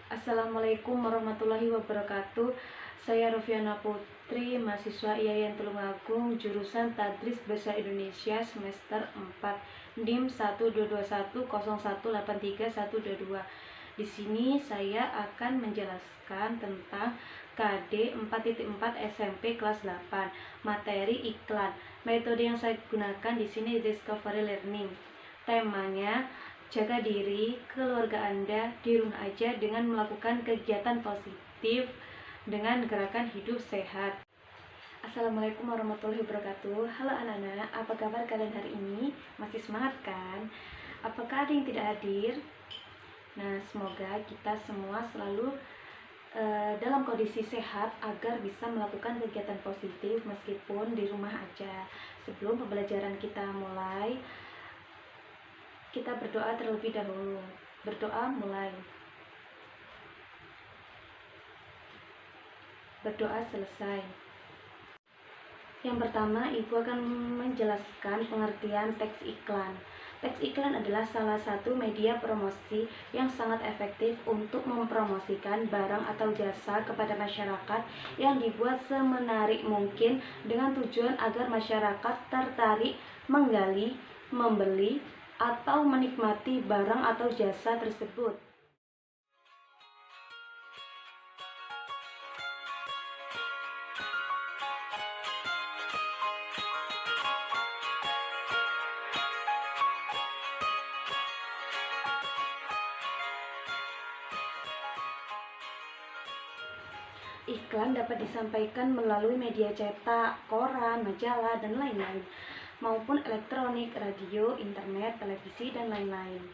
Assalamualaikum warahmatullahi wabarakatuh. Saya Rofiana Putri, mahasiswa IAIN Tulungagung, jurusan Tadris Bahasa Indonesia semester 4, NIM 12210183122. Di sini saya akan menjelaskan tentang KD 4.4 SMP kelas 8, materi iklan. Metode yang saya gunakan di sini discovery learning. Temanya jaga diri, keluarga Anda di rumah aja dengan melakukan kegiatan positif dengan gerakan hidup sehat. Assalamualaikum warahmatullahi wabarakatuh. Halo anak-anak, apa kabar kalian hari ini? Masih semangat kan? Apakah ada yang tidak hadir? Nah, semoga kita semua selalu dalam kondisi sehat agar bisa melakukan kegiatan positif meskipun di rumah aja. Sebelum pembelajaran kita mulai, kita berdoa terlebih dahulu. Berdoa mulai. Berdoa selesai. Yang pertama, Ibu akan menjelaskan pengertian teks iklan. Teks iklan adalah salah satu media promosi yang sangat efektif untuk mempromosikan barang atau jasa kepada masyarakat yang dibuat semenarik mungkin dengan tujuan agar masyarakat tertarik menggali, membeli, atau menikmati barang atau jasa tersebut. Iklan dapat disampaikan melalui media cetak, koran, majalah, dan lain-lain, maupun elektronik, radio, internet, televisi, dan lain-lain.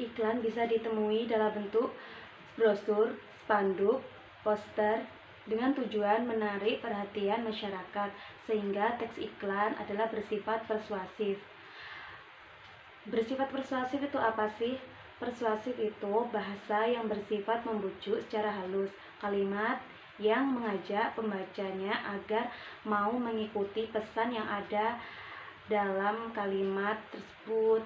Iklan bisa ditemui dalam bentuk brosur, spanduk, poster, dengan tujuan menarik perhatian masyarakat, sehingga teks iklan adalah bersifat persuasif. Bersifat persuasif itu apa sih? Persuasif itu bahasa yang bersifat membujuk secara halus, kalimat yang mengajak pembacanya agar mau mengikuti pesan yang ada dalam kalimat tersebut.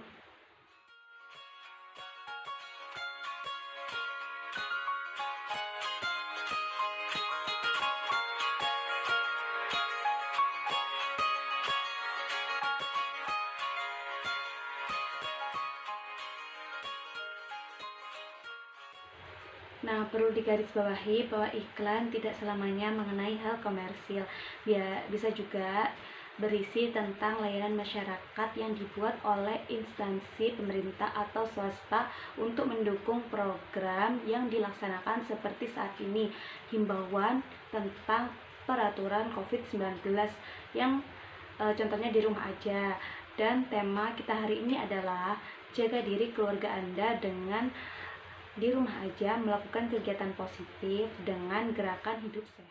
Nah, perlu digarisbawahi bahwa iklan tidak selamanya mengenai hal komersil. Bisa juga berisi tentang layanan masyarakat yang dibuat oleh instansi pemerintah atau swasta untuk mendukung program yang dilaksanakan seperti saat ini, himbauan tentang peraturan COVID-19 yang contohnya di rumah aja. Dan tema kita hari ini adalah jaga diri keluarga Anda dengan di rumah aja melakukan kegiatan positif dengan gerakan hidup sehat.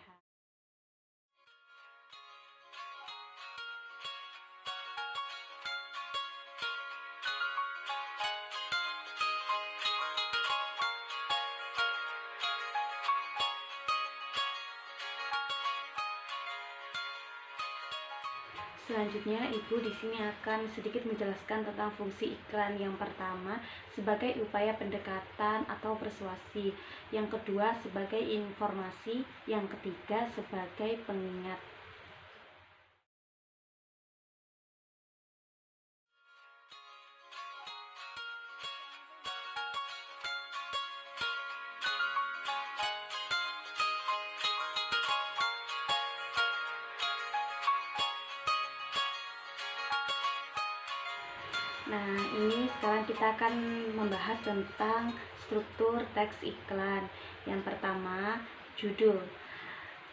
Selanjutnya, Ibu di sini akan sedikit menjelaskan tentang fungsi iklan. Yang pertama, sebagai upaya pendekatan atau persuasi. Yang kedua, sebagai informasi. Yang ketiga, sebagai pengingat. Nah, ini sekarang kita akan membahas tentang struktur teks iklan. Yang pertama, judul.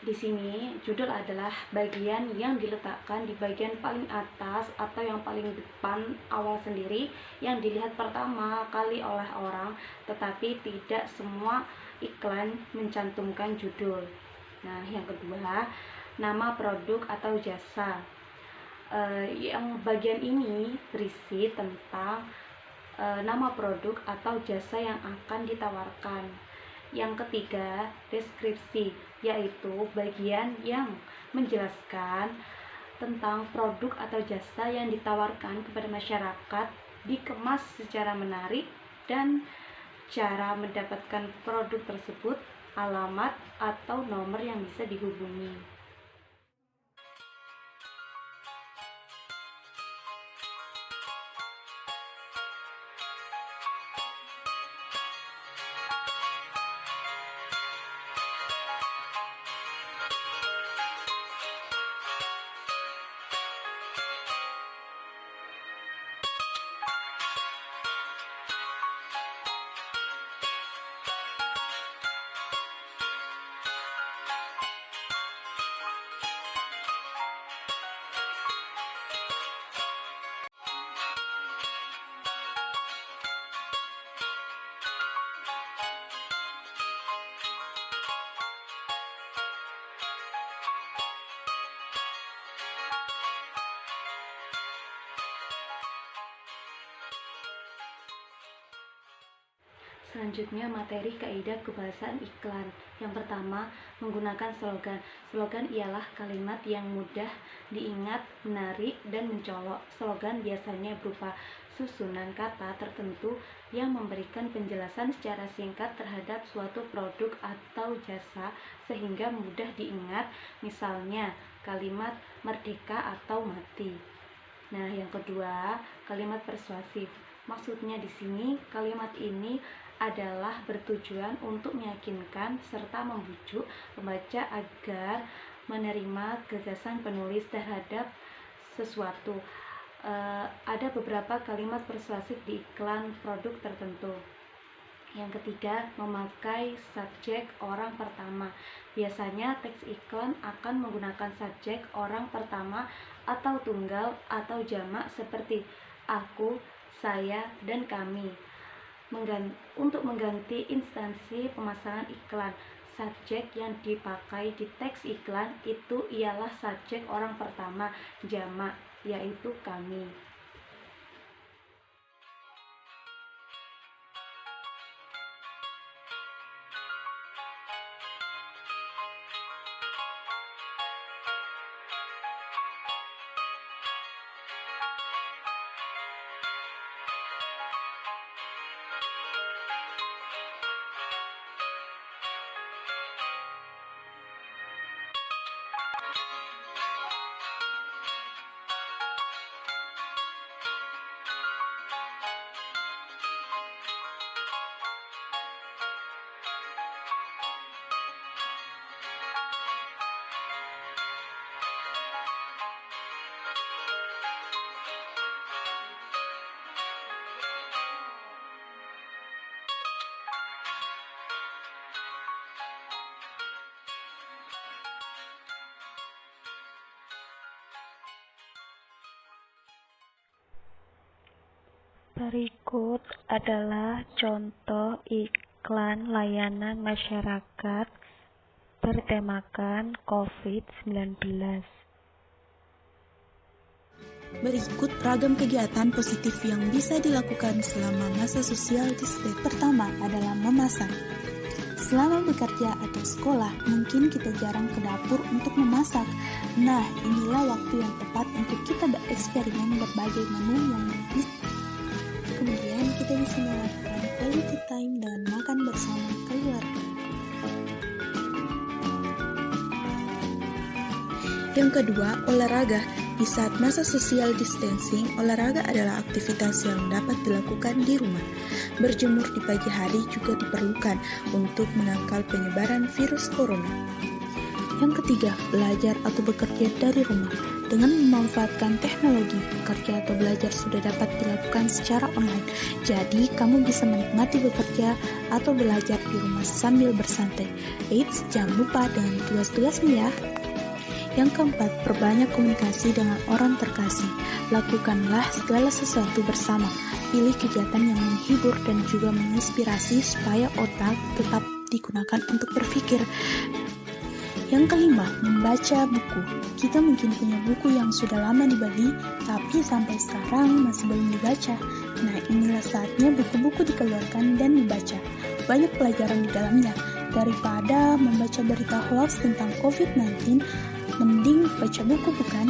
Di sini, judul adalah bagian yang diletakkan di bagian paling atas atau yang paling depan awal sendiri, yang dilihat pertama kali oleh orang, tetapi tidak semua iklan mencantumkan judul. Nah, yang kedua, nama produk atau jasa. Yang bagian ini berisi tentang nama produk atau jasa yang akan ditawarkan. Yang ketiga, deskripsi, yaitu bagian yang menjelaskan tentang produk atau jasa yang ditawarkan kepada masyarakat, dikemas secara menarik, dan cara mendapatkan produk tersebut, alamat atau nomor yang bisa dihubungi. Selanjutnya, materi kaidah kebahasaan iklan. Yang pertama, menggunakan slogan. Slogan ialah kalimat yang mudah diingat, menarik, dan mencolok. Slogan biasanya berupa susunan kata tertentu yang memberikan penjelasan secara singkat terhadap suatu produk atau jasa sehingga mudah diingat, misalnya kalimat merdeka atau mati. Nah, yang kedua, kalimat persuasif. Maksudnya di sini kalimat ini adalah bertujuan untuk meyakinkan serta membujuk pembaca agar menerima gagasan penulis terhadap sesuatu. Ada beberapa kalimat persuasif di iklan produk tertentu. Yang ketiga, memakai subjek orang pertama. Biasanya teks iklan akan menggunakan subjek orang pertama atau tunggal atau jamak seperti aku, saya, dan kami. Untuk mengganti instansi pemasangan iklan, subjek yang dipakai di teks iklan itu ialah subjek orang pertama jamak, yaitu kami. Berikut adalah contoh iklan layanan masyarakat bertemakan COVID-19. Berikut ragam kegiatan positif yang bisa dilakukan selama masa social distance. Pertama adalah memasak. Selama bekerja atau sekolah, mungkin kita jarang ke dapur untuk memasak. Nah, inilah waktu yang tepat untuk kita bereksperimen berbagai menu yang bisa. Kemudian kita bisa melakukan quality time dengan makan bersama keluarga. Yang kedua, olahraga. Di saat masa social distancing, olahraga adalah aktivitas yang dapat dilakukan di rumah. Berjemur di pagi hari juga diperlukan untuk menangkal penyebaran virus corona. Yang ketiga, belajar atau bekerja dari rumah. Dengan memanfaatkan teknologi, bekerja atau belajar sudah dapat dilakukan secara online. Jadi, kamu bisa menikmati bekerja atau belajar di rumah sambil bersantai. Eits, jangan lupa dengan tugas-tugasmu ya. Yang keempat, perbanyak komunikasi dengan orang terkasih. Lakukanlah segala sesuatu bersama. Pilih kegiatan yang menghibur dan juga menginspirasi supaya otak tetap digunakan untuk berpikir. Yang kelima, membaca buku. Kita mungkin punya buku yang sudah lama dibeli, tapi sampai sekarang masih belum dibaca. Nah, inilah saatnya buku-buku dikeluarkan dan dibaca. Banyak pelajaran di dalamnya. Daripada membaca berita hoax tentang COVID-19, mending baca buku, bukan?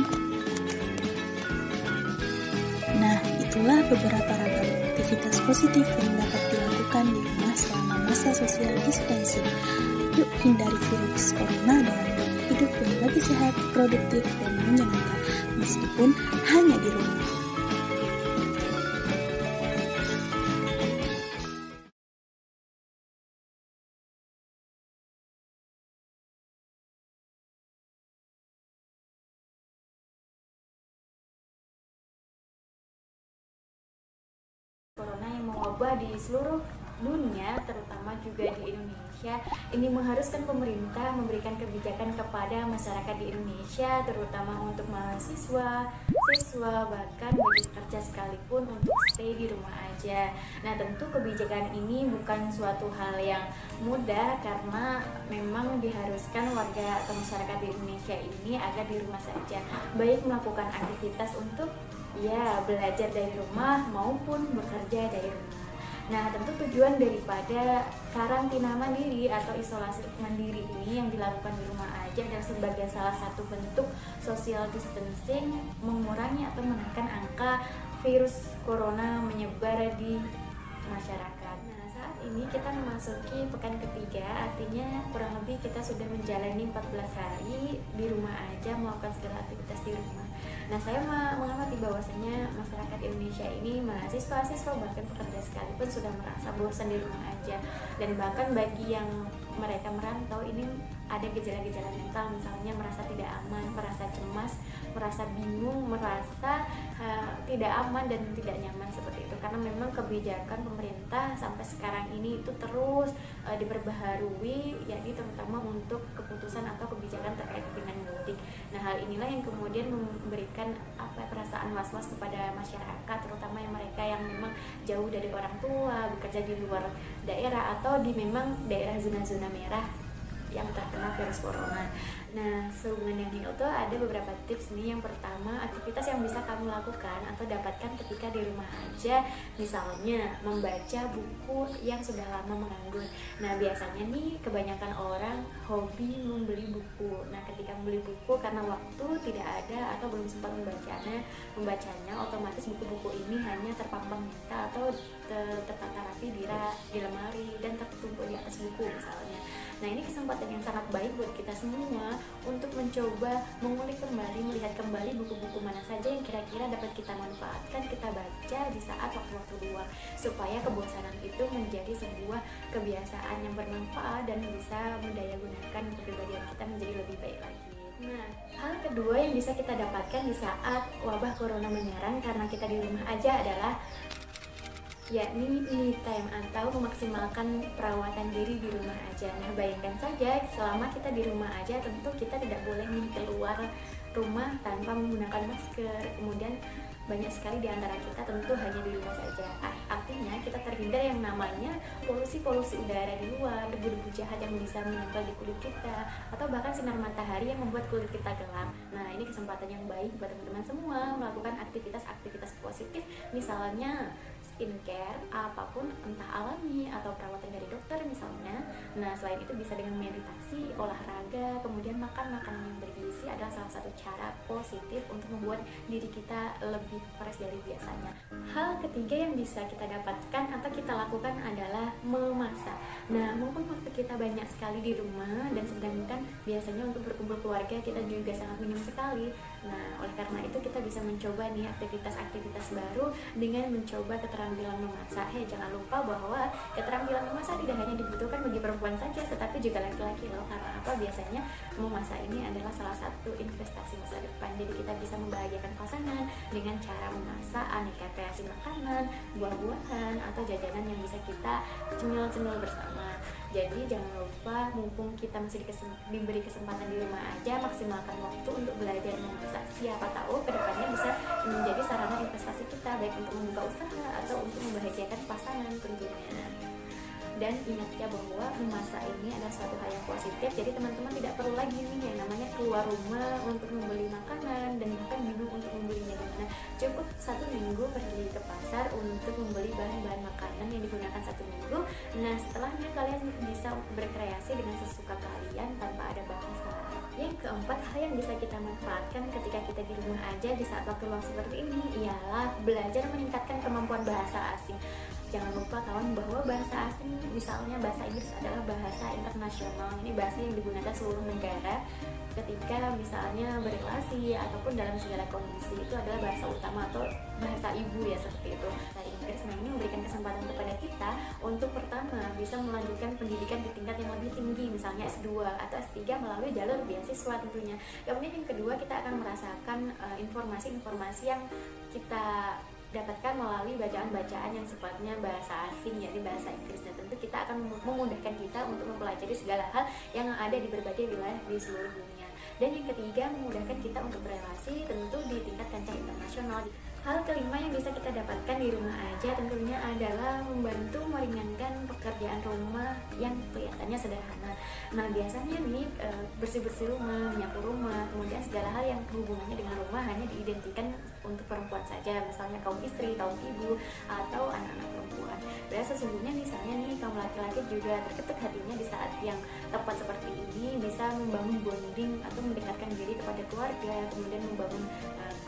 Nah, itulah beberapa ragam aktivitas positif yang dapat dilakukan di rumah selama masa social distancing. Yuk hindari virus corona dengan hidup yang lebih sehat, produktif, dan menyenangkan, meskipun hanya di rumah. Corona yang mewabah di seluruh dunia, terutama juga di Indonesia, ini mengharuskan pemerintah memberikan kebijakan kepada masyarakat di Indonesia, terutama untuk mahasiswa, siswa, bahkan bagi pekerja sekalipun untuk stay di rumah aja. Nah, tentu kebijakan ini bukan suatu hal yang mudah karena memang diharuskan warga atau masyarakat di Indonesia ini agar di rumah saja, baik melakukan aktivitas untuk belajar dari rumah maupun bekerja dari rumah. Nah, tentu tujuan daripada karantina mandiri atau isolasi mandiri ini yang dilakukan di rumah aja adalah sebagai salah satu bentuk social distancing, mengurangi atau menekan angka virus corona menyebar di masyarakat. Nah, saat ini kita memasuki pekan ketiga, artinya kurang lebih kita sudah menjalani 14 hari di rumah aja melakukan segala aktivitas di rumah. Nah, saya mengamati bahwasanya masyarakat Indonesia ini, mahasiswa, siswa, bahkan pekerja sekalipun sudah merasa bosan di rumah aja. Dan bahkan bagi yang mereka merantau ini ada gejala-gejala mental, misalnya merasa tidak aman, merasa cemas, merasa bingung, merasa tidak aman dan tidak nyaman seperti itu. Karena memang kebijakan pemerintah sampai sekarang ini itu terus diperbaharui, yakni terutama untuk keputusan atau kebijakan terkait dengan mudik. Nah, hal inilah yang kemudian memberikan perasaan was-was kepada masyarakat, terutama yang mereka yang memang jauh dari orang tua, bekerja di luar daerah atau di memang daerah zona-zona merah yang terkena virus corona. Nah, sehubungan dengan itu ada beberapa tips nih. Yang pertama, aktivitas yang bisa kamu lakukan atau dapatkan ketika di rumah aja, misalnya membaca buku yang sudah lama menganggur. Nah, biasanya nih kebanyakan orang hobi membeli buku. Nah, ketika membeli buku karena waktu tidak ada atau belum sempat membacanya, otomatis buku-buku ini hanya terpampang nyata atau tertata rapi di lemari dan tertumpuk di atas buku misalnya. Nah, ini kesempatan yang sangat baik buat kita semua untuk mencoba mengulik kembali, melihat kembali buku-buku mana saja yang kira-kira dapat kita manfaatkan, kita baca di saat waktu-waktu luang, supaya kebosanan itu menjadi sebuah kebiasaan yang bermanfaat dan bisa mendayagunakan kepribadian kita menjadi lebih baik lagi. Nah, hal kedua yang bisa kita dapatkan di saat wabah corona menyerang karena kita di rumah aja adalah yakni me time atau memaksimalkan perawatan diri di rumah aja. Nah, bayangkan saja selama kita di rumah aja, tentu kita tidak boleh nih keluar rumah tanpa menggunakan masker. Kemudian banyak sekali di antara kita tentu hanya di rumah saja. Artinya kita terhindar yang namanya polusi-polusi udara di luar, debu-debu jahat yang bisa menempel di kulit kita, atau bahkan sinar matahari yang membuat kulit kita gelap. Nah, ini kesempatan yang baik buat teman-teman semua melakukan aktivitas-aktivitas positif, misalnya skincare, apapun, entah alami atau perawatan dari dokter misalnya. Nah, selain itu bisa dengan meditasi, olahraga, kemudian makan makanan yang bergizi adalah salah satu cara positif untuk membuat diri kita lebih fresh dari biasanya. Hal ketiga yang bisa kita dapatkan atau kita lakukan adalah memasak. Nah, mumpung waktu kita banyak sekali di rumah dan sedangkan biasanya untuk berkumpul keluarga kita juga sangat minim sekali. Nah, oleh karena itu kita bisa mencoba nih aktivitas-aktivitas baru dengan mencoba keterampilan memasak. Jangan lupa bahwa keterampilan memasak tidak hanya dibutuhkan bagi perempuan saja, tetapi juga laki-laki loh. Karena apa? Biasanya memasak ini adalah salah satu investasi masa depan. Jadi kita bisa membahagiakan pasangan dengan cara memasak aneka kreasi makanan, buah-buahan, atau jajanan yang bisa kita cemil-cemil bersama. Jadi jangan lupa, mumpung kita masih diberi kesempatan di rumah aja, maksimalkan waktu untuk belajar memasak. Siapa tahu kedepannya bisa menjadi sarana investasi kita, baik untuk membuka usaha atau untuk membahagiakan pasangan tentunya. Dan ingat ya bahwa memasak ini adalah suatu hal yang positif, jadi teman-teman tidak perlu lagi nih yang namanya keluar rumah untuk membeli makanan dan bahkan bingung untuk membelinya di mana. Cukup 1 minggu pergi ke pasar untuk membeli bahan-bahan makanan yang digunakan 1 minggu. Nah setelahnya kalian bisa berkreasi dengan sesuka kalian tanpa ada batasan. Yang keempat, hal yang bisa kita manfaatkan ketika kita di rumah aja di saat waktu luang seperti ini ialah belajar meningkatkan kemampuan bahasa asing. Jangan lupa kawan bahwa bahasa asing, misalnya bahasa Inggris adalah bahasa internasional. Ini bahasa yang digunakan seluruh negara ketika misalnya berrelasi ataupun dalam segala kondisi. Itu adalah bahasa utama atau bahasa ibu ya, seperti itu. Bahasa Inggris. Nah ini memberikan kesempatan kepada kita untuk pertama bisa melanjutkan pendidikan di tingkat yang lebih tinggi, misalnya S2 atau S3 melalui jalur beasiswa tentunya. Kemudian yang kedua, kita akan merasakan informasi-informasi yang kita dapatkan melalui bacaan-bacaan yang sifatnya bahasa asing, yakni bahasa Inggris. Dan tentu kita akan memudahkan kita untuk mempelajari segala hal yang ada di berbagai wilayah di seluruh dunia. Dan yang ketiga, memudahkan kita untuk berelasi tentu di tingkat kancah internasional. Hal kelima yang bisa kita dapatkan di rumah aja tentunya adalah membantu meringankan pekerjaan rumah yang kelihatannya sederhana. Nah biasanya nih bersih-bersih rumah, menyapu rumah, kemudian segala hal yang hubungannya dengan rumah hanya diidentikan untuk perempuan saja, misalnya kaum istri, kaum ibu, atau anak-anak perempuan. Padahal sesungguhnya misalnya nih kaum laki-laki juga terketuk hatinya di saat yang tepat seperti ini, bisa membangun bonding atau mendekatkan diri kepada keluarga, kemudian membangun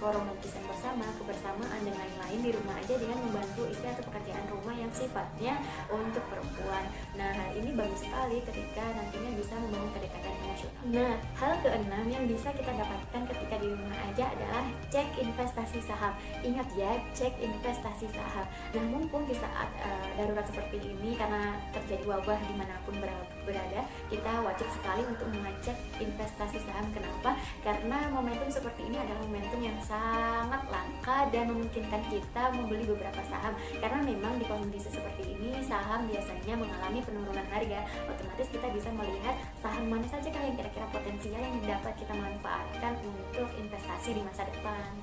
keromantisan bersama, kebersamaan dan lain-lain di rumah aja dengan membantu istri atau pekerjaan rumah yang sifatnya untuk perempuan. Nah hal ini bagus sekali ketika nantinya bisa membangun kedekatan emosional. Nah hal keenam yang bisa kita dapatkan ketika di rumah aja adalah cek investasi saham. Ingat ya, cek investasi saham. Nah mumpung di saat darurat seperti ini karena terjadi wabah dimanapun berada, kita wajib sekali untuk mengecek investasi saham. Kenapa? Karena momentum seperti ini adalah momentum yang sangat langka dan memungkinkan kita membeli beberapa saham, karena memang di kondisi seperti ini saham biasanya mengalami penurunan harga. Otomatis kita bisa melihat saham mana saja yang kira-kira potensial yang dapat kita manfaatkan untuk investasi di masa depan,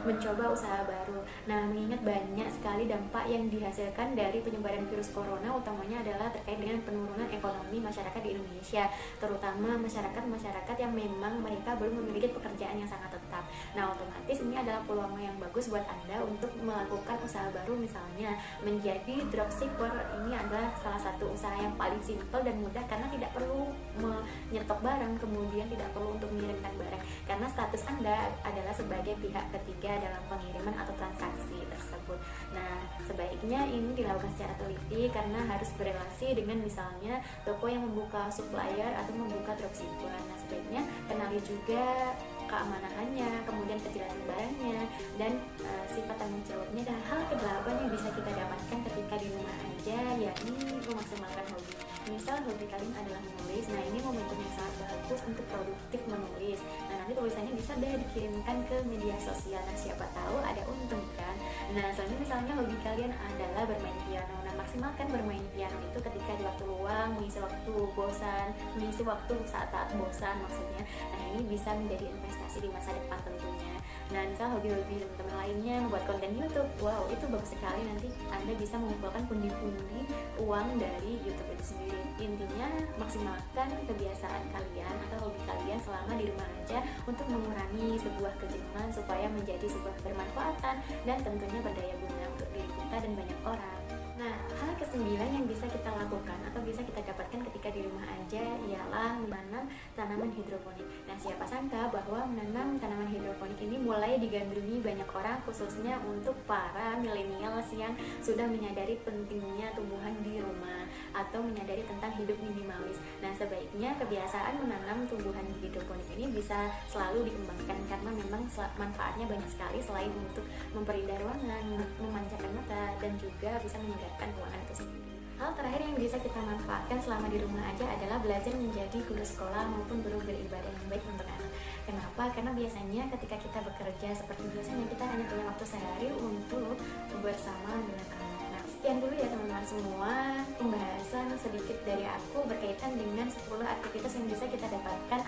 mencoba usaha baru. Nah mengingat banyak sekali dampak yang dihasilkan dari penyebaran virus corona, utamanya adalah terkait dengan penurunan ekonomi masyarakat di Indonesia, terutama masyarakat yang memang mereka belum memiliki pekerjaan yang sangat tetap. Nah otomatis ini adalah peluang yang bagus buat Anda untuk melakukan usaha baru, misalnya menjadi dropshipper. Ini adalah salah satu usaha yang paling simpel dan mudah karena tidak perlu menyetok barang, kemudian tidak perlu untuk mengirimkan barang, karena status Anda adalah sebagai pihak ketiga dalam pengiriman atau transaksi tersebut. Nah sebaiknya ini dilakukan secara teliti karena harus berelasi dengan misalnya toko yang membuka supplier atau membuka dropshipper. Nah sebaiknya kenali juga keamanannya, kemudian kejelasan barangnya, dan sifat tanggung jawabnya. Dan hal ke-8 yang bisa kita dapatkan ketika di rumah aja, yakni memaksimalkan hobi. Misal hobi kalian adalah menulis, nah ini momentum yang sangat bagus untuk produktif menulis. Nah nanti tulisannya bisa deh dikirimkan ke media sosial, nah siapa tahu ada untung kan. Nah soalnya misalnya hobi kalian adalah bermain piano, nah maksimalkan bermain piano itu ketika di waktu luang, mengisi waktu bosan, mengisi waktu saat-saat bosan maksudnya. Nah ini bisa menjadi investasi di masa depan tentunya. Nah misal hobi-hobi teman-teman lainnya membuat konten YouTube, wow itu bagus sekali, nanti Anda bisa mengumpulkan pundi-pundi uang dari YouTube itu sendiri. Intinya maksimalkan kebiasaan kalian atau hobi kalian selama di rumah aja untuk mengurangi sebuah kejenuhan supaya menjadi sebuah bermanfaatan dan tentunya berdaya guna untuk diri kita dan banyak orang. Nah, hal ke-9 yang bisa kita lakukan atau bisa kita dapatkan ketika di rumah aja ialah menanam tanaman hidroponik. Nah, siapa sangka bahwa menanam tanaman hidroponik ini mulai digandrungi banyak orang, khususnya untuk para milenials yang sudah menyadari pentingnya tumbuhan di rumah atau menyadari tentang hidup minimalis. Nah, sebaiknya kebiasaan menanam tumbuhan hidroponik ini bisa selalu dikembangkan karena memang manfaatnya banyak sekali, selain untuk memperindah ruangan, memanjakan mata, dan juga bisa menyegarkan ruangan itu sendiri. Hal terakhir yang bisa kita manfaatkan selama di rumah aja adalah belajar menjadi guru sekolah maupun guru beribadah yang baik untuk anak. Kenapa? Karena biasanya ketika kita bekerja seperti biasanya kita hanya punya waktu sehari untuk bersama dengan anak. Nah, sekian dulu ya teman-teman semua pembahasan sedikit dari aku berkaitan dengan 10 aktivitas yang bisa kita dapatkan.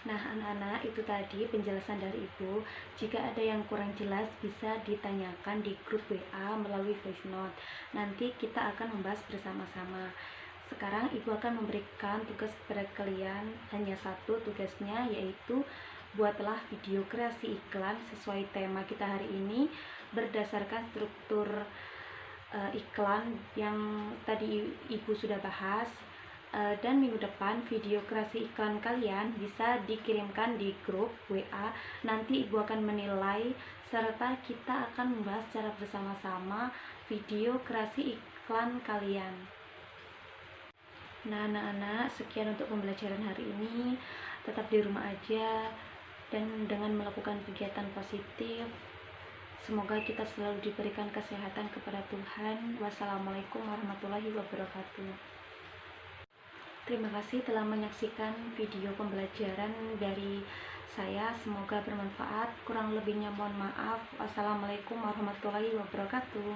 Nah Nah, anak-anak, itu tadi penjelasan dari Ibu. Jika ada yang kurang jelas, bisa ditanyakan di grup WA melalui voice note. Nanti kita akan membahas bersama-sama. Sekarang Ibu akan memberikan tugas kepada kalian, hanya satu tugasnya, yaitu buatlah video kreasi iklan sesuai tema kita hari ini berdasarkan struktur iklan yang tadi Ibu sudah bahas. Dan minggu depan video kreasi iklan kalian bisa dikirimkan di grup WA. Nanti Ibu akan menilai serta kita akan membahas secara bersama-sama video kreasi iklan kalian. Nah, anak-anak, sekian untuk pembelajaran hari ini. Tetap di rumah aja dan dengan melakukan kegiatan positif. Semoga kita selalu diberikan kesehatan kepada Tuhan. Wassalamualaikum warahmatullahi wabarakatuh. Terima kasih telah menyaksikan video pembelajaran dari saya. Semoga bermanfaat. Kurang lebihnya mohon maaf. Wassalamualaikum warahmatullahi wabarakatuh.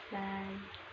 Bye.